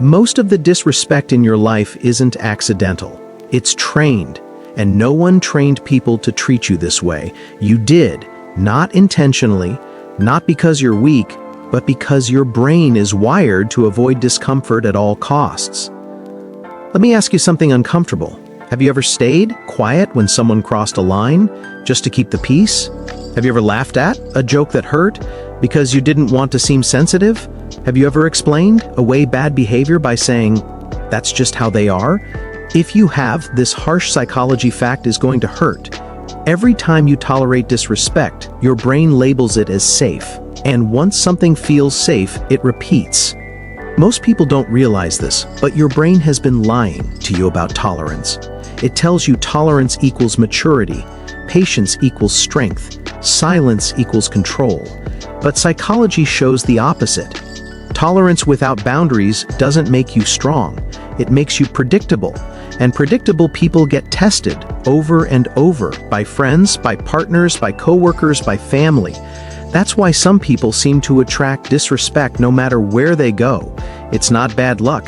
Most of the disrespect in your life isn't accidental. It's trained, and no one trained people to treat you this way. You did, not intentionally, not because you're weak, but because your brain is wired to avoid discomfort at all costs. Let me ask you something uncomfortable. Have you ever stayed quiet when someone crossed a line just to keep the peace? Have you ever laughed at a joke that hurt because you didn't want to seem sensitive? Have you ever explained away bad behavior by saying, "That's just how they are"? If you have, this harsh psychology fact is going to hurt. Every time you tolerate disrespect, your brain labels it as safe. And once something feels safe, it repeats. Most people don't realize this, but your brain has been lying to you about tolerance. It tells you tolerance equals maturity, patience equals strength, silence equals control. But psychology shows the opposite. Tolerance without boundaries doesn't make you strong. It makes you predictable. And predictable people get tested over and over by friends, by partners, by coworkers, by family. That's why some people seem to attract disrespect no matter where they go. It's not bad luck,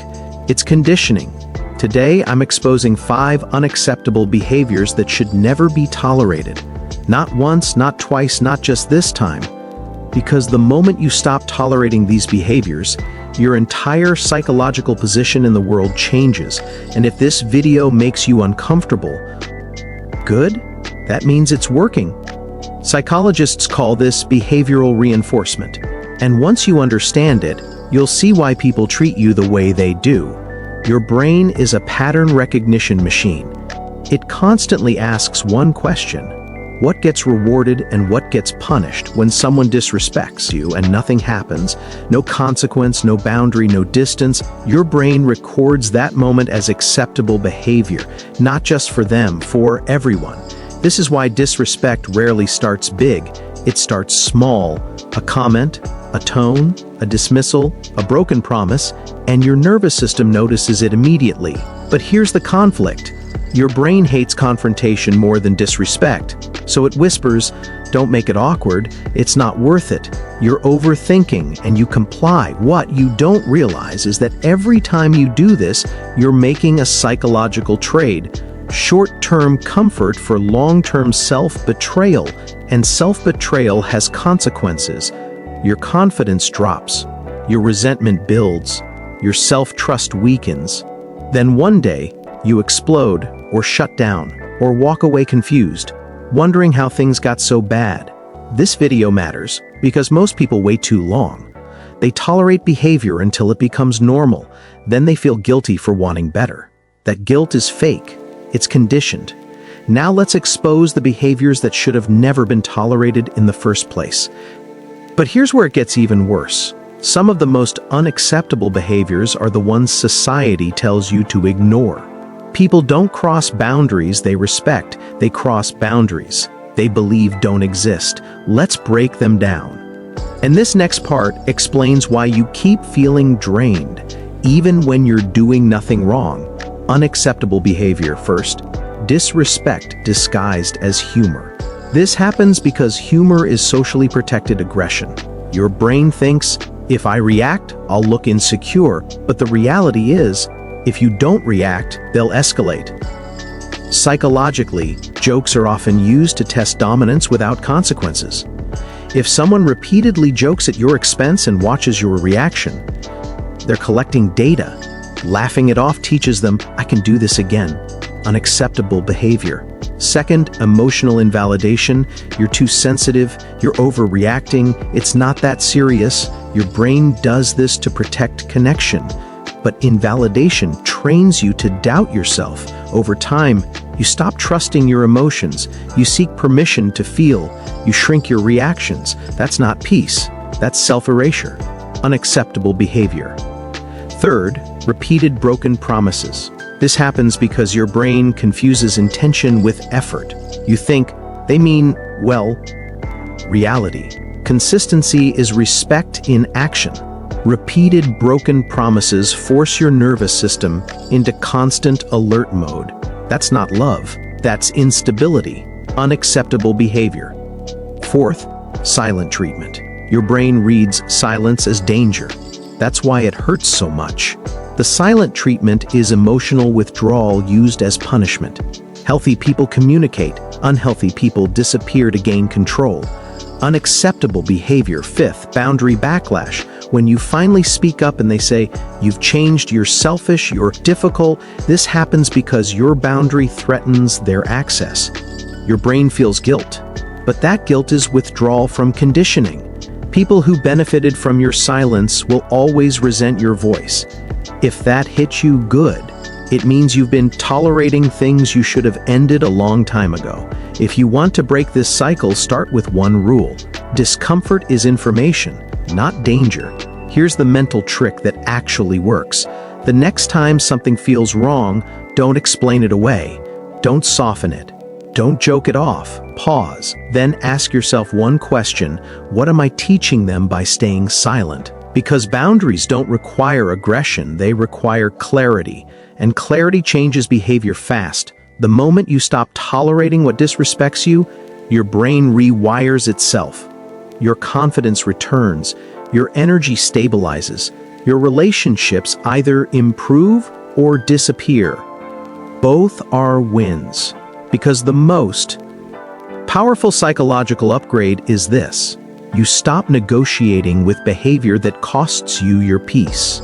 it's conditioning. Today, I'm exposing 5 unacceptable behaviors that should never be tolerated. Not once, not twice, not just this time. Because the moment you stop tolerating these behaviors, your entire psychological position in the world changes. And if this video makes you uncomfortable, good, that means it's working. Psychologists call this behavioral reinforcement. And once you understand it, you'll see why people treat you the way they do. Your brain is a pattern recognition machine. It constantly asks one question: what gets rewarded and what gets punished when someone disrespects you and nothing happens? No consequence, no boundary, no distance. Your brain records that moment as acceptable behavior, not just for them, for everyone. This is why disrespect rarely starts big. It starts small. A comment, a tone, a dismissal, a broken promise, and your nervous system notices it immediately. But here's the conflict. Your brain hates confrontation more than disrespect. So it whispers, "Don't make it awkward, it's not worth it." You're overthinking and you comply. What you don't realize is that every time you do this, you're making a psychological trade. Short-term comfort for long-term self-betrayal, and self-betrayal has consequences. Your confidence drops, your resentment builds, your self-trust weakens. Then one day, you explode, or shut down, or walk away confused, wondering how things got so bad. This video matters because most people wait too long. They tolerate behavior until it becomes normal, then they feel guilty for wanting better. That guilt is fake. It's conditioned. Now let's expose the behaviors that should have never been tolerated in the first place. But here's where it gets even worse. Some of the most unacceptable behaviors are the ones society tells you to ignore. People don't cross boundaries they respect, they cross boundaries they believe don't exist. Let's break them down. And this next part explains why you keep feeling drained, even when you're doing nothing wrong. Unacceptable behavior first. Disrespect disguised as humor. This happens because humor is socially protected aggression. Your brain thinks, if I react, I'll look insecure, but the reality is, if you don't react, they'll escalate. Psychologically, jokes are often used to test dominance without consequences. If someone repeatedly jokes at your expense and watches your reaction, they're collecting data. Laughing it off teaches them, I can do this again. Unacceptable behavior. Second, emotional invalidation. You're too sensitive, you're overreacting, it's not that serious. Your brain does this to protect connection. But invalidation trains you to doubt yourself. Over time, you stop trusting your emotions. You seek permission to feel. You shrink your reactions. That's not peace. That's self-erasure. Unacceptable behavior. Third, repeated broken promises. This happens because your brain confuses intention with effort. You think, they mean, well, reality. Consistency is respect in action. Repeated broken promises force your nervous system into constant alert mode. That's not love, that's instability, unacceptable behavior. Fourth, silent treatment. Your brain reads silence as danger. That's why it hurts so much. The silent treatment is emotional withdrawal used as punishment. Healthy people communicate, unhealthy people disappear to gain control. Unacceptable behavior. Fifth, boundary backlash. When you finally speak up and they say, "You've changed, you're selfish, you're difficult," this happens because your boundary threatens their access. Your brain feels guilt, but that guilt is withdrawal from conditioning. People who benefited from your silence will always resent your voice. If that hits you, good. It means you've been tolerating things you should have ended a long time ago. If you want to break this cycle, start with one rule. Discomfort is information, not danger. Here's the mental trick that actually works. The next time something feels wrong, don't explain it away. Don't soften it. Don't joke it off. Pause. Then ask yourself one question: what am I teaching them by staying silent? Because boundaries don't require aggression, they require clarity. And clarity changes behavior fast. The moment you stop tolerating what disrespects you, your brain rewires itself. Your confidence returns. Your energy stabilizes. Your relationships either improve or disappear. Both are wins. Because the most powerful psychological upgrade is this: you stop negotiating with behavior that costs you your peace.